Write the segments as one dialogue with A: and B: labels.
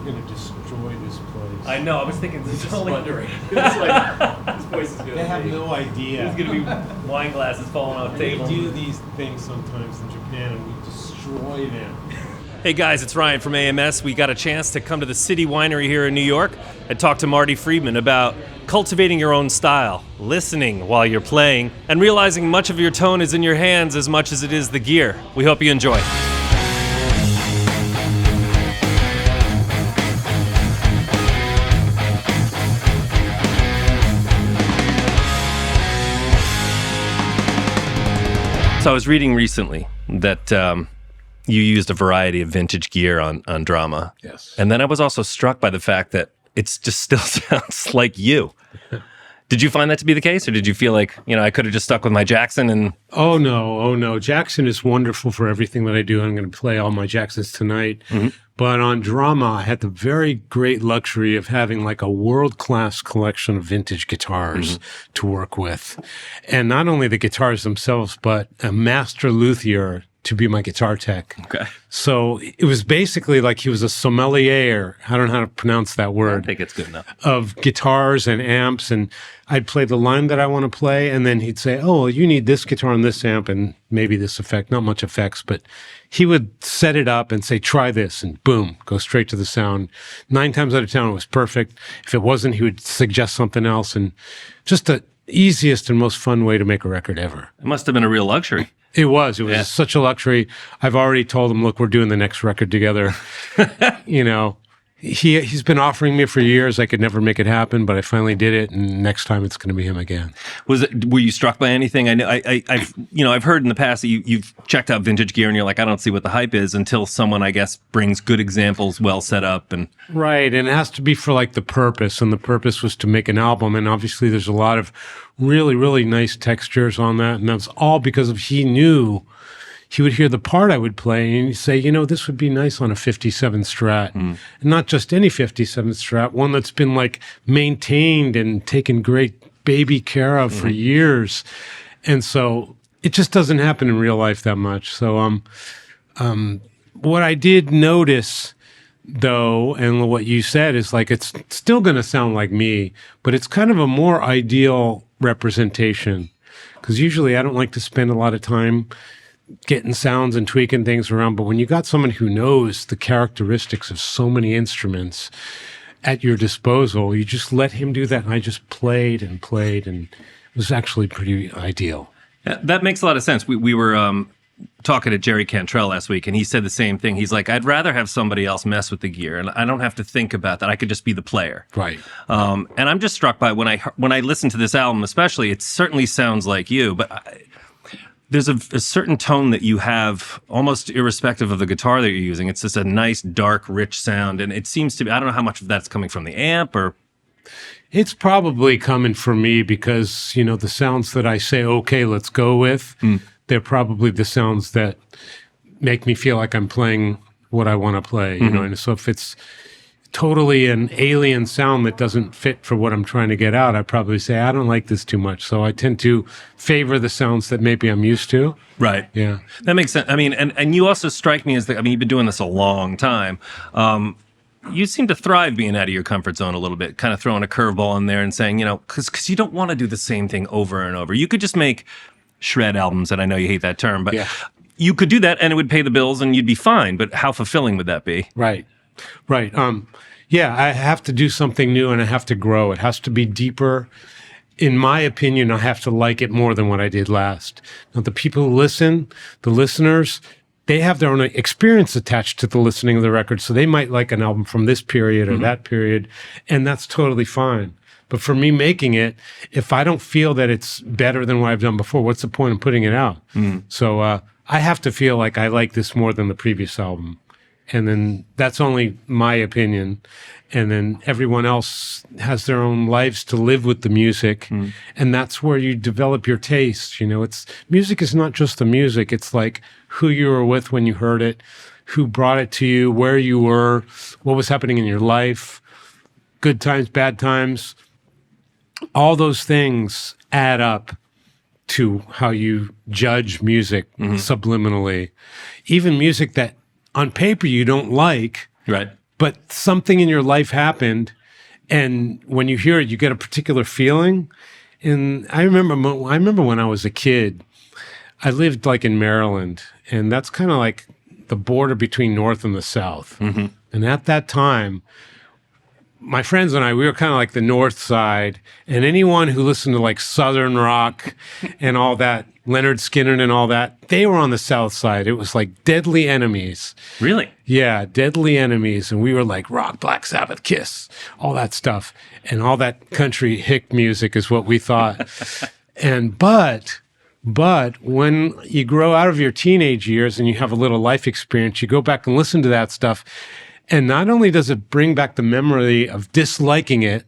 A: we're going to destroy this place.
B: I know. I was thinking this is only underrated.
C: It's like, this place is good.
A: They have no idea.
B: There's going to be wine glasses falling off
A: They
B: tables.
A: do these things sometimes in Japan, and we destroy them.
B: Hey guys, it's Ryan from AMS. We got a chance to come to the City Winery here in New York and talk to Marty Friedman about cultivating your own style, listening while you're playing, and realizing much of your tone is in your hands as much as it is the gear. We hope you enjoy. So I was reading recently that you used a variety of vintage gear on drama.
A: Yes.
B: And then I was also struck by the fact that it just still sounds like you. Did you find that to be the case, or did you feel like, I could have just stuck with my Jackson and...
A: Oh, no. Jackson is wonderful for everything that I do. I'm going to play all my Jacksons tonight. Mm-hmm. But on drama, I had the very great luxury of having like a world-class collection of vintage guitars to work with. And not only the guitars themselves, but a master luthier to be my guitar tech.
B: Okay.
A: So it was basically like he was a sommelier. I don't know how to pronounce that word.
B: I think it's good enough.
A: Of guitars and amps, and I'd play the line that I want to play, and then he'd say, oh, well, you need this guitar and this amp and maybe this effect. Not much effects, but he would set it up and say, try this, and boom, go straight to the sound. 9 times out of 10, it was perfect. If it wasn't, he would suggest something else, and just the easiest and most fun way to make a record ever.
B: It must have been a real luxury.
A: It was such a luxury. I've already told him, look, we're doing the next record together. He's been offering me for years. I could never make it happen, but I finally did it, and next time it's going to be him again.
B: Were you struck by anything? I know I've heard in the past that you've checked out vintage gear and you're like, I don't see what the hype is, until someone, I guess, brings good examples, well set up, and
A: right. And it has to be for like the purpose, and the purpose was to make an album. And obviously, there's a lot of really, really nice textures on that, and that's all because of he knew. He would hear the part I would play and he'd say, this would be nice on a 57 Strat. And not just any 57 Strat, one that's been like maintained and taken great baby care of for years. And so it just doesn't happen in real life that much. So what I did notice, though, and what you said is like, it's still going to sound like me, but it's kind of a more ideal representation. Because usually I don't like to spend a lot of time getting sounds and tweaking things around. But when you got someone who knows the characteristics of so many instruments at your disposal, you just let him do that. And I just played, and it was actually pretty ideal.
B: That makes a lot of sense. We were talking to Jerry Cantrell last week, and he said the same thing. He's like, I'd rather have somebody else mess with the gear, and I don't have to think about that. I could just be the player.
A: Right.
B: And I'm just struck by when I listen to this album, especially, it certainly sounds like you, but there's a certain tone that you have almost irrespective of the guitar that you're using. It's just a nice, dark, rich sound. And it seems to be, I don't know how much of that's coming from the amp or...
A: It's probably coming from me because, the sounds that I say, okay, let's go with, they're probably the sounds that make me feel like I'm playing what I want to play, And so if it's totally an alien sound that doesn't fit for what I'm trying to get out, I probably say, I don't like this too much. So I tend to favor the sounds that maybe I'm used to.
B: Right.
A: Yeah.
B: That makes sense. I mean, and you also strike me as you've been doing this a long time. You seem to thrive being out of your comfort zone a little bit, kind of throwing a curveball in there and saying, because you don't want to do the same thing over and over. You could just make shred albums, and I know you hate that term, but you could do that and it would pay the bills and you'd be fine. But how fulfilling would that be?
A: Right. I have to do something new and I have to grow. It has to be deeper. In my opinion, I have to like it more than what I did last. Now, the people who listen, the listeners, they have their own experience attached to the listening of the record. So they might like an album from this period or that period, and that's totally fine. But for me making it, if I don't feel that it's better than what I've done before, what's the point of putting it out? So I have to feel like I like this more than the previous album. And then that's only my opinion. And then everyone else has their own lives to live with the music. And that's where you develop your taste. Music is not just the music. It's like who you were with when you heard it, who brought it to you, where you were, what was happening in your life, good times, bad times. All those things add up to how you judge music subliminally. Even music that on paper you don't like,
B: right?
A: but something in your life happened, and when you hear it, you get a particular feeling. And I remember when I was a kid, I lived like in Maryland, and that's kind of like the border between North and the South.
B: Mm-hmm.
A: And at that time, my friends and I, we were kind of like the North side, and anyone who listened to like Southern rock and all that, Leonard Skinner and all that, they were on the South side. It was like deadly enemies.
B: Really?
A: Yeah, deadly enemies. And we were like rock, Black Sabbath, Kiss, all that stuff. And all that country hick music is what we thought. But when you grow out of your teenage years and you have a little life experience, you go back and listen to that stuff. And not only does it bring back the memory of disliking it,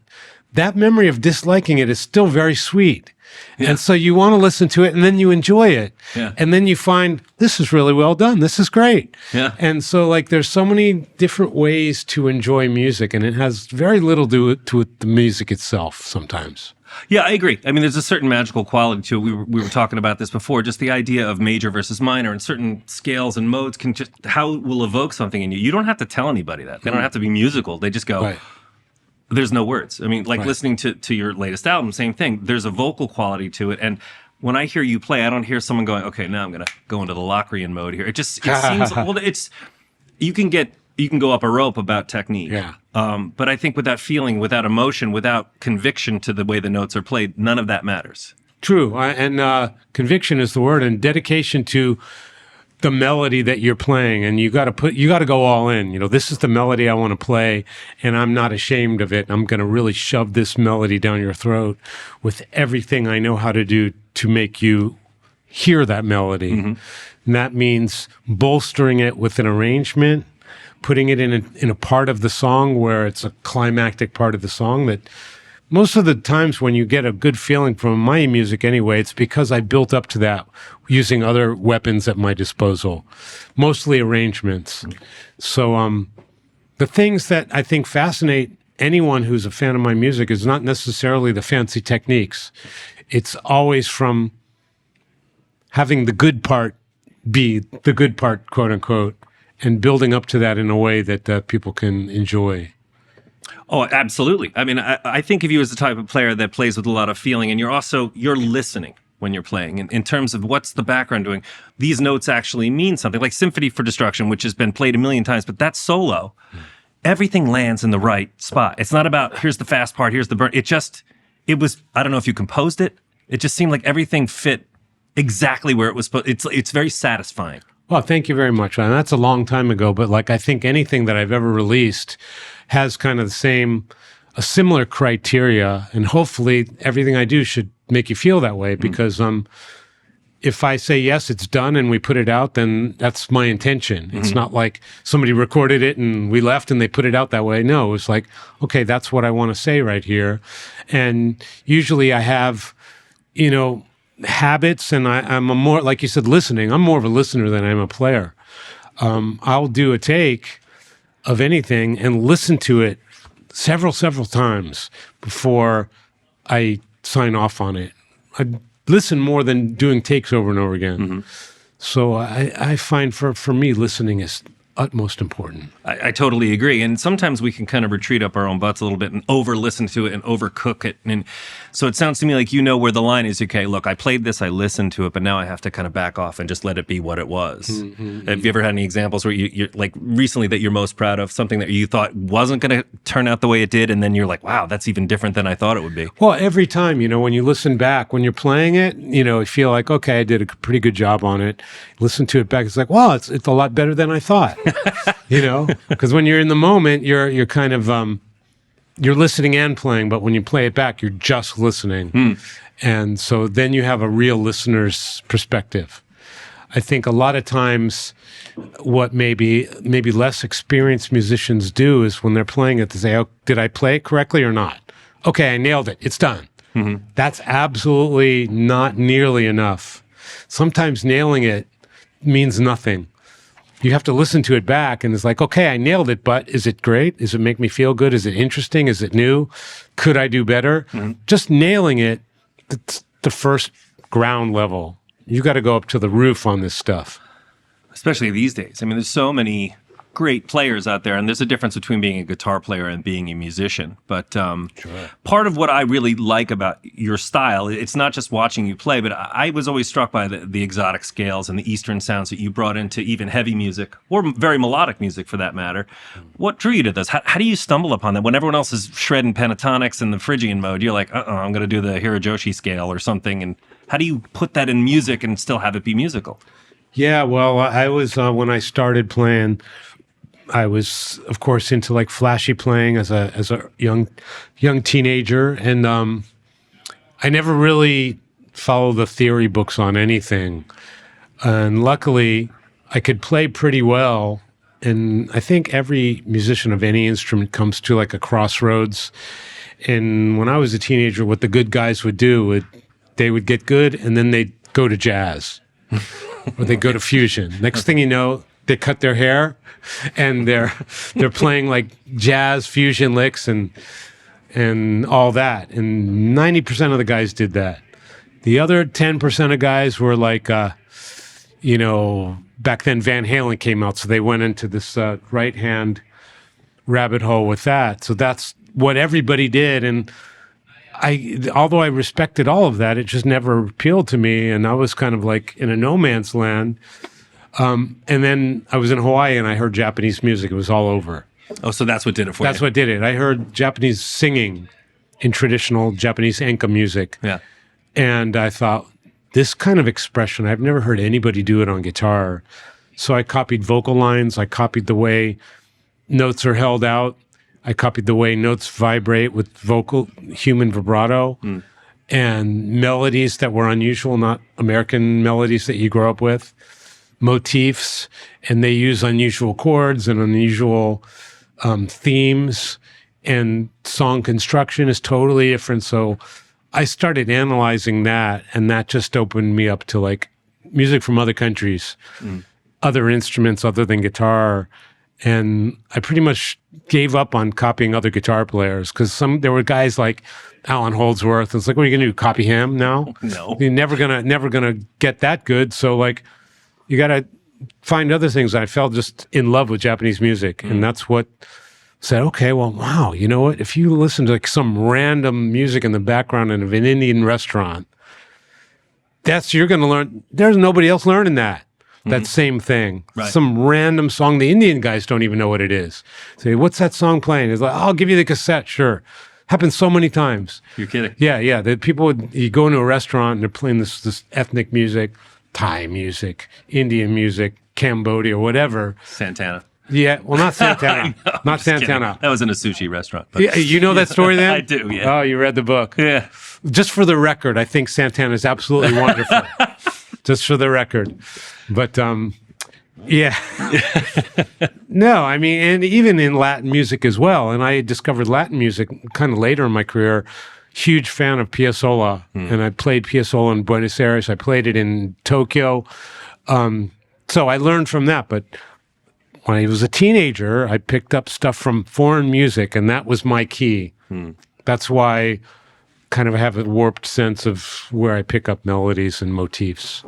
A: that memory of disliking it is still very sweet. Yeah. And so you want to listen to it, and then you enjoy it.
B: Yeah.
A: And then you find, this is really well done. This is great.
B: Yeah.
A: And so like there's so many different ways to enjoy music, and it has very little to do with the music itself sometimes.
B: Yeah, I agree. I mean, there's a certain magical quality to it. We were talking about this before, just the idea of major versus minor, and certain scales and modes can just, how it will evoke something in you. You don't have to tell anybody that. They don't have to be musical. They just go,
A: Right.
B: There's no words. I mean, like
A: Right.
B: listening to your latest album, same thing. There's a vocal quality to it. And when I hear you play, I don't hear someone going, okay, now I'm going to go into the Locrian mode here. It seems, well, you can go up a rope about technique.
A: Yeah.
B: But I think without feeling, without emotion, without conviction to the way the notes are played, none of that matters.
A: True. And conviction is the word, and dedication to the melody that you're playing. And you got to go all in. You know, this is the melody I want to play, and I'm not ashamed of it. I'm going to really shove this melody down your throat with everything I know how to do to make you hear that melody. Mm-hmm. And that means bolstering it with an arrangement, putting it in a part of the song where it's a climactic part of the song. That most of the times when you get a good feeling from my music anyway, it's because I built up to that using other weapons at my disposal, mostly arrangements. So the things that I think fascinate anyone who's a fan of my music is not necessarily the fancy techniques. It's always from having the good part be the good part, quote unquote, and building up to that in a way that people can enjoy.
B: Oh, absolutely. I mean, I think of you as the type of player that plays with a lot of feeling, and you're listening when you're playing. In terms of what's the background doing, these notes actually mean something. Like Symphony for Destruction, which has been played a million times, but that solo, everything lands in the right spot. It's not about, here's the fast part, here's the burn. It was, I don't know if you composed it. It just seemed like everything fit exactly where it was supposed. It's very satisfying.
A: Well, thank you very much. And that's a long time ago, but like I think anything that I've ever released has kind of a similar criteria, and hopefully everything I do should make you feel that way, because if I say yes, it's done and we put it out, then that's my intention. Mm-hmm. It's not like somebody recorded it and we left and they put it out that way. No, it's like, okay, that's what I want to say right here. And usually I have, habits, and I'm a more, like you said, listening. I'm more of a listener than I'm a player. I'll do a take of anything and listen to it several times before I sign off on it. I listen more than doing takes over and over again. Mm-hmm. So I find for me, listening is utmost important.
B: I totally agree. And sometimes we can kind of retreat up our own butts a little bit and over-listen to it and overcook it. And so it sounds to me like you know where the line is. Okay, look, I played this, I listened to it, but now I have to kind of back off and just let it be what it was. Mm-hmm. Have you ever had any examples where you're like recently that you're most proud of, something that you thought wasn't going to turn out the way it did, and then you're like, wow, that's even different than I thought it would be?
A: Well, every time, when you listen back, when you're playing it, you feel like, okay, I did a pretty good job on it. Listen to it back, it's like, wow, it's a lot better than I thought. Because when you're in the moment, you're kind of you're listening and playing, but when you play it back, you're just listening. And so then you have a real listener's perspective. I think a lot of times what maybe less experienced musicians do is when they're playing it, they say, oh, did I play it correctly or not? Okay, I nailed it. It's done. Mm-hmm. That's absolutely not nearly enough. Sometimes nailing it means nothing. You have to listen to it back, and it's like, okay, I nailed it, but is it great? Does it make me feel good? Is it interesting? Is it new? Could I do better? Mm-hmm. Just nailing it, that's the first ground level. You got to go up to the roof on this stuff.
B: Especially these days. I mean, there's so many great players out there, and there's a difference between being a guitar player and being a musician. But part of what I really like about your style, it's not just watching you play, but I was always struck by the exotic scales and the Eastern sounds that you brought into even heavy music, or very melodic music for that matter. What drew you to this? How do you stumble upon that? When everyone else is shredding pentatonics in the Phrygian mode, you're like, I'm going to do the Hirajoshi scale or something. And how do you put that in music and still have it be musical?
A: Yeah, well, I was, when I started playing, I was, of course, into like flashy playing as a young teenager, and I never really followed the theory books on anything. And luckily, I could play pretty well. And I think every musician of any instrument comes to like a crossroads. And when I was a teenager, what the good guys would do, they would get good, and then they'd go to jazz, or they'd go to fusion. Next thing you know, they cut their hair, and they're playing like jazz fusion licks and all that. And 90% of the guys did that. The other 10% of guys were like, back then Van Halen came out, so they went into this right hand rabbit hole with that. So that's what everybody did. And although I respected all of that, it just never appealed to me, and I was kind of like in a no man's land. And then I was in Hawaii and I heard Japanese music. It was all over.
B: Oh, so that's what did it for you.
A: That's what did it. I heard Japanese singing in traditional Japanese enka music.
B: Yeah.
A: And I thought, this kind of expression, I've never heard anybody do it on guitar. So I copied vocal lines. I copied the way notes are held out. I copied the way notes vibrate with human vibrato, and melodies that were unusual, not American melodies that you grow up with. Motifs, and they use unusual chords and unusual themes, and song construction is totally different. So I started analyzing that, and that just opened me up to like music from other countries, other instruments other than guitar. And I pretty much gave up on copying other guitar players, because there were guys like Alan Holdsworth. It's like, what are you gonna do? Copy him now?
B: No,
A: you're never gonna get that good. So like, you got to find other things. I fell just in love with Japanese music, and that's what said, okay, well, wow, you know what? If you listen to like some random music in the background of an Indian restaurant, you're going to learn. There's nobody else learning that same thing.
B: Right.
A: Some random song. The Indian guys don't even know what it is. Say, what's that song playing? It's like, I'll give you the cassette. Sure. Happens so many times.
B: You're kidding.
A: Yeah. The people you go into a restaurant and they're playing this ethnic music, Thai music, Indian music, Cambodia, whatever.
B: Santana.
A: Yeah, well, not Santana.
B: No,
A: not Santana.
B: Kidding. That was in a sushi restaurant. But.
A: Yeah, you know that story then?
B: I do, yeah.
A: Oh, you read the book.
B: Yeah.
A: Just for the record, I think Santana is absolutely wonderful. Just for the record. But, yeah. No, I mean, and even in Latin music as well. And I discovered Latin music kind of later in my career. Huge fan of Piazzolla, and I played Piazzolla in Buenos Aires. I played it in Tokyo. So I learned from that. But when I was a teenager, I picked up stuff from foreign music, and that was my key. That's why kind of have a warped sense of where I pick up melodies and motifs.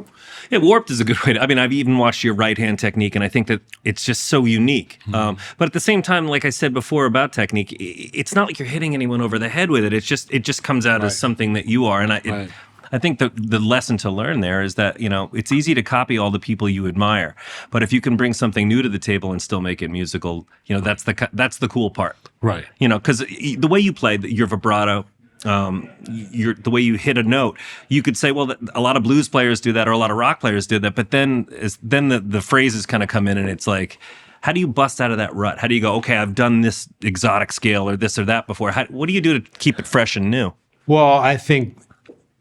B: Yeah, warped is a good way to, I mean, I've even watched your right hand technique, and I think that it's just so unique. But at the same time, like I said before about technique, it's not like you're hitting anyone over the head with it. It just comes out as something that you are. And I think the lesson to learn there is that, it's easy to copy all the people you admire, but if you can bring something new to the table and still make it musical, that's the cool part.
A: Right.
B: Because the way you play your vibrato, the way you hit a note, you could say, well, a lot of blues players do that, or a lot of rock players do that. But then the phrases kind of come in, and it's like, how do you bust out of that rut? How do you go, okay, I've done this exotic scale or this or that before. What do you do to keep it fresh and new?
A: Well, I think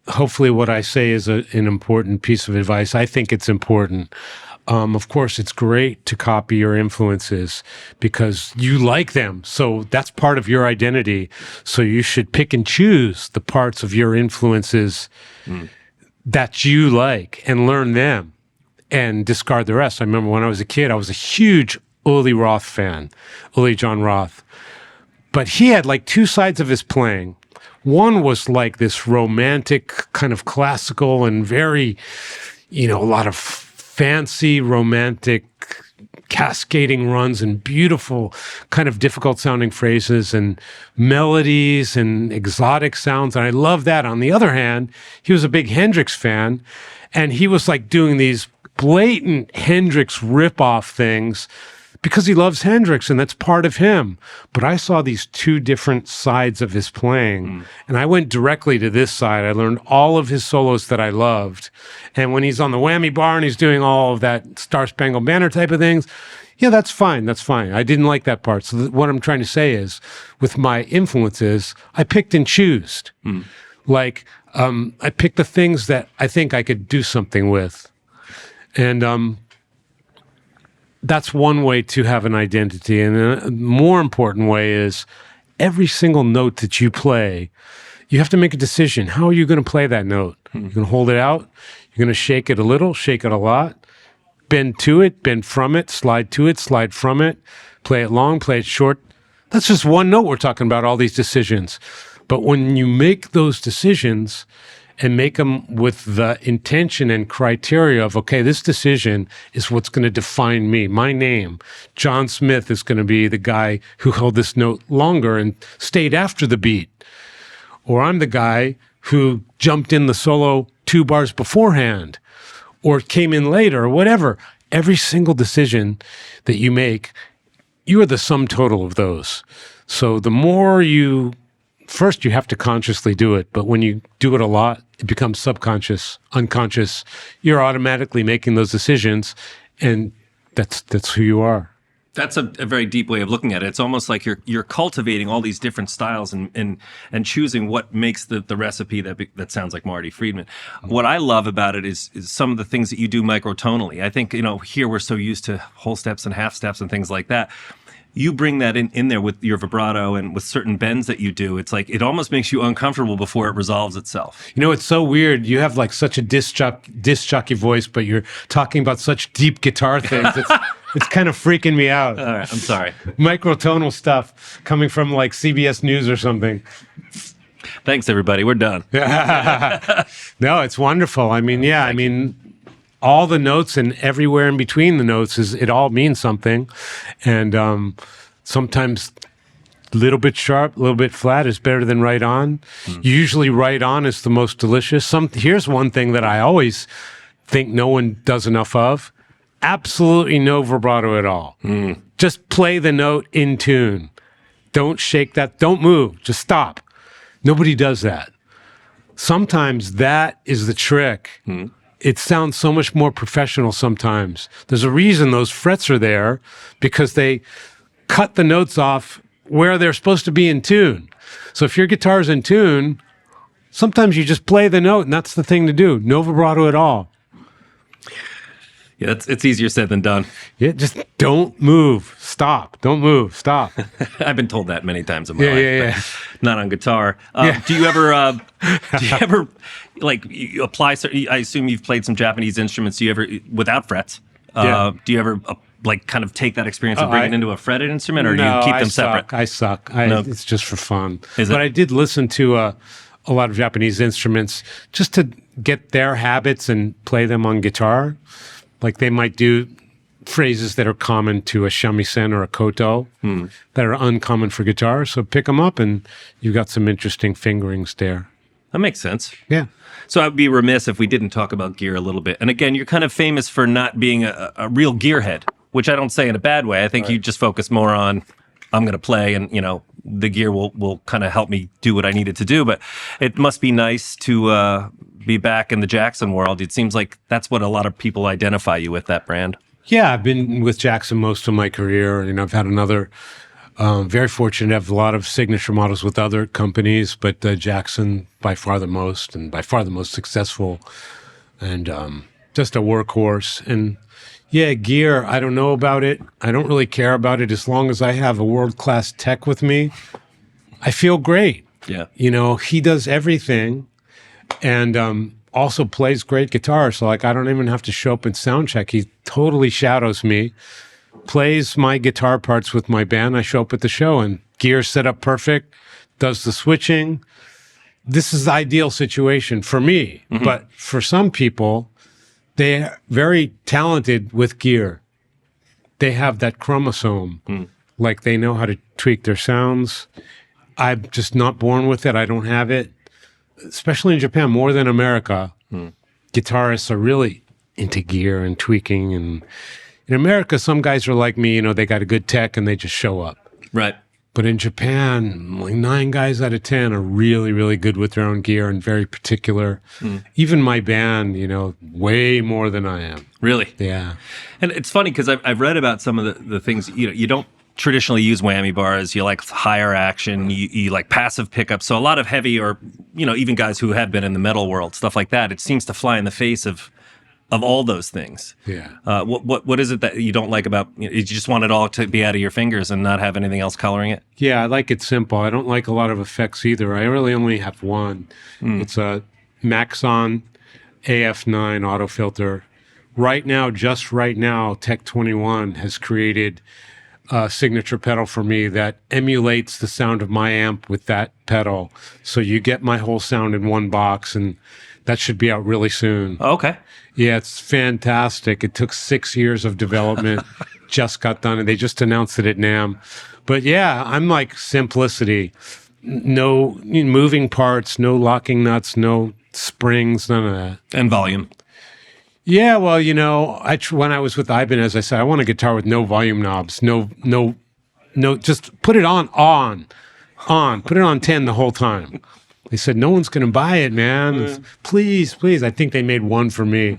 A: hopefully what I say is an important piece of advice. I think it's important. Of course, it's great to copy your influences because you like them. So that's part of your identity. So you should pick and choose the parts of your influences that you like and learn them and discard the rest. I remember when I was a kid, I was a huge Uli Roth fan, Uli John Roth. But he had like two sides of his playing. One was like this romantic kind of classical and very, a lot of fancy romantic cascading runs and beautiful kind of difficult sounding phrases and melodies and exotic sounds. And I love that. On the other hand, he was a big Hendrix fan, and he was like doing these blatant Hendrix ripoff things because he loves Hendrix and that's part of him. But I saw these two different sides of his playing, and I went directly to this side. I learned all of his solos that I loved. And when he's on the whammy bar and he's doing all of that Star Spangled Banner type of things, yeah, that's fine. That's fine. I didn't like that part. So what I'm trying to say is, with my influences, I picked and chose. Like, I picked the things that I think I could do something with. And that's one way to have an identity. And a more important way is every single note that you play, you have to make a decision. How are you going to play that note? You're going to hold it out. You're going to shake it a little, shake it a lot, bend to it, bend from it, slide to it, slide from it, play it long, play it short. That's just one note we're talking about, all these decisions. But when you make those decisions and make them with the intention and criteria of, okay, this decision is what's going to define me. My name, John Smith, is going to be the guy who held this note longer and stayed after the beat. Or I'm the guy who jumped in the solo 2 bars beforehand or came in later or whatever. Every single decision that you make, you are the sum total of those. So the more first, you have to consciously do it, but when you do it a lot, it becomes subconscious, unconscious. You're automatically making those decisions, and that's who you are.
B: That's a very deep way of looking at it. It's almost like you're cultivating all these different styles and choosing what makes the recipe that sounds like Marty Friedman. What I love about it is some of the things that you do microtonally. I think, here we're so used to whole steps and half steps and things like that. You bring that in there with your vibrato and with certain bends that you do. It's like it almost makes you uncomfortable before it resolves itself.
A: It's so weird. You have like such a disc jockey voice, but you're talking about such deep guitar things. It's kind of freaking me out.
B: All right, I'm sorry.
A: Microtonal stuff coming from like CBS News or something.
B: Thanks, everybody. We're done.
A: No, it's wonderful. All the notes and everywhere in between the notes it all means something. And sometimes a little bit sharp, a little bit flat is better than right on. Usually right on is the most delicious. Here's one thing that I always think no one does enough of. Absolutely no vibrato at all. Just play the note in tune. Don't shake that. Don't move. Just stop. Nobody does that. Sometimes that is the trick. It sounds so much more professional sometimes. There's a reason those frets are there, because they cut the notes off where they're supposed to be in tune. So if your guitar's in tune, sometimes you just play the note, and that's the thing to do. No vibrato at all.
B: Yeah, it's easier said than done.
A: Yeah, just don't move. Stop. Don't move. Stop.
B: I've been told that many times in my life. But not on guitar. Do you ever like you apply? I assume you've played some Japanese instruments. Do you ever, without frets? Do you ever like kind of take that experience and bring it into a fretted instrument, or do you keep them separate?
A: I suck. It's just for fun.
B: But
A: I did listen to a lot of Japanese instruments just to get their habits and play them on guitar. Like they might do phrases that are common to a shamisen or a koto that are uncommon for guitar. So pick them up and you've got some interesting fingerings there.
B: That makes sense.
A: Yeah.
B: So I'd be remiss if we didn't talk about gear a little bit. And again, you're kind of famous for not being a real gearhead, which I don't say in a bad way. I think you just focus more on, I'm going to play and, the gear will kind of help me do what I needed to do. But it must be nice to be back in the Jackson world. It seems like that's what a lot of people identify you with, that brand.
A: Yeah, I've been with Jackson most of my career. I've had very fortunate to have a lot of signature models with other companies, but Jackson by far the most, and by far the most successful, and just a workhorse. And yeah, gear, I don't know about it. I don't really care about it. As long as I have a world-class tech with me, I feel great.
B: Yeah.
A: He does everything and also plays great guitar. So, I don't even have to show up and sound check. He totally shadows me, plays my guitar parts with my band. I show up at the show and gear's set up perfect, does the switching. This is the ideal situation for me. Mm-hmm. But for some people, they're very talented with gear. they have that chromosome. Like they know how to tweak their sounds. I'm just not born with it. I don't have it. Especially in Japan, more than America. Guitarists are really into gear and tweaking. And in America, some guys are like me, they got a good tech and they just show up.
B: Right.
A: But in Japan, like 9 guys out of 10 are really, really good with their own gear and very particular. Even my band, way more than I am.
B: Really?
A: Yeah.
B: And it's funny because I've read about some of the things, you don't traditionally use whammy bars. You like higher action, you like passive pickups. So a lot of heavy or, even guys who have been in the metal world, stuff like that, it seems to fly in the face of all those things.
A: Yeah.
B: What is it that you don't like about, you just want it all to be out of your fingers and not have anything else coloring it?
A: Yeah, I like it simple. I don't like a lot of effects either. I really only have one. It's a Maxon AF9 auto filter. Just right now, Tech 21 has created a signature pedal for me that emulates the sound of my amp with that pedal. So you get my whole sound in one box, and that should be out really soon.
B: Okay.
A: Yeah, it's fantastic. It took 6 years of development, just got done, and they just announced it at NAMM. But yeah, I'm like simplicity. No moving parts, no locking nuts, no springs, none of that.
B: And volume.
A: Yeah, well, when I was with Ibanez, I said, I want a guitar with no volume knobs, no, just put it on, put it on 10 the whole time. They said, no one's going to buy it, man. Please. I think they made one for me.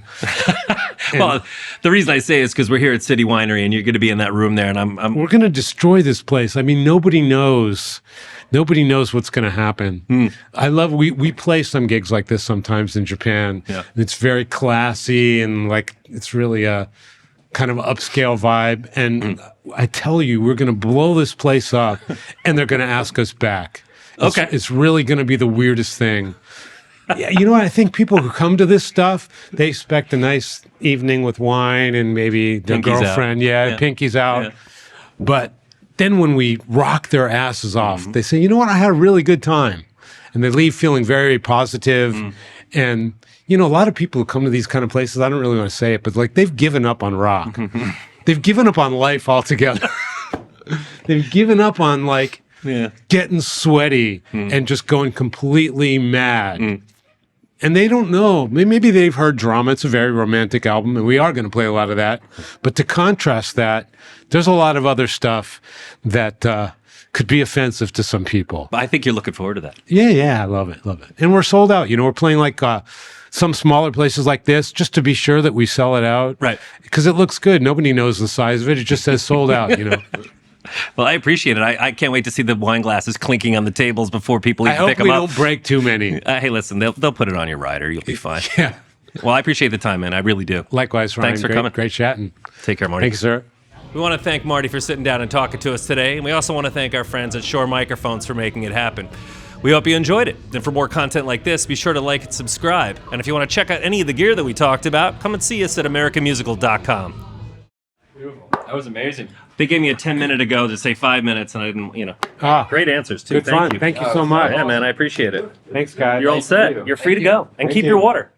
B: Well, the reason I say is because we're here at City Winery and you're going to be in that room there, and
A: we're going to destroy this place. I mean, nobody knows what's going to happen. I love, we play some gigs like this sometimes in Japan.
B: Yeah.
A: It's very classy and like, it's really a kind of upscale vibe. And I tell you, we're going to blow this place up and they're going to ask us back.
B: Okay.
A: It's really going to be the weirdest thing. Yeah, what? I think people who come to this stuff, they expect a nice evening with wine and maybe their
B: Pinkies
A: girlfriend.
B: out.
A: Yeah, pinkies out.
B: Yeah.
A: But then when we rock their asses off, they say, you know what? I had a really good time. And they leave feeling very positive. And, a lot of people who come to these kind of places, I don't really want to say it, but like they've given up on rock. They've given up on life altogether. They've given up on like getting sweaty and just going completely mad. And they don't know. Maybe they've heard Drama. It's a very romantic album, and we are going to play a lot of that. But to contrast that, there's a lot of other stuff that could be offensive to some people.
B: I think you're looking forward to that.
A: Yeah, I love it. And we're sold out. We're playing like some smaller places like this just to be sure that we sell it out.
B: Right.
A: Because it looks good. Nobody knows the size of it. It just says sold out,
B: Well, I appreciate it. I can't wait to see the wine glasses clinking on the tables before people even pick
A: I hope
B: them
A: we
B: up.
A: don't break too many.
B: Hey, listen, they'll put it on your rider. You'll be fine.
A: Yeah.
B: Well, I appreciate the time, man. I really do.
A: Likewise, Ryan.
B: Thanks for coming.
A: Great chatting.
B: Take care, Marty.
A: Thank you, sir.
B: We want to thank Marty for sitting down and talking to us today, and we also want to thank our friends at Shure Microphones for making it happen. We hope you enjoyed it. And for more content like this, be sure to like and subscribe. And if you want to check out any of the gear that we talked about, come and see us at americanmusical.com.
C: Beautiful. That was amazing.
B: They gave me a 10-minute ago to say 5 minutes, and I didn't, Great answers, too.
A: Good fun. Thank you so much.
B: Yeah, man, I appreciate it.
A: Thanks, guys.
B: You're all set. You're free to go. And keep your water.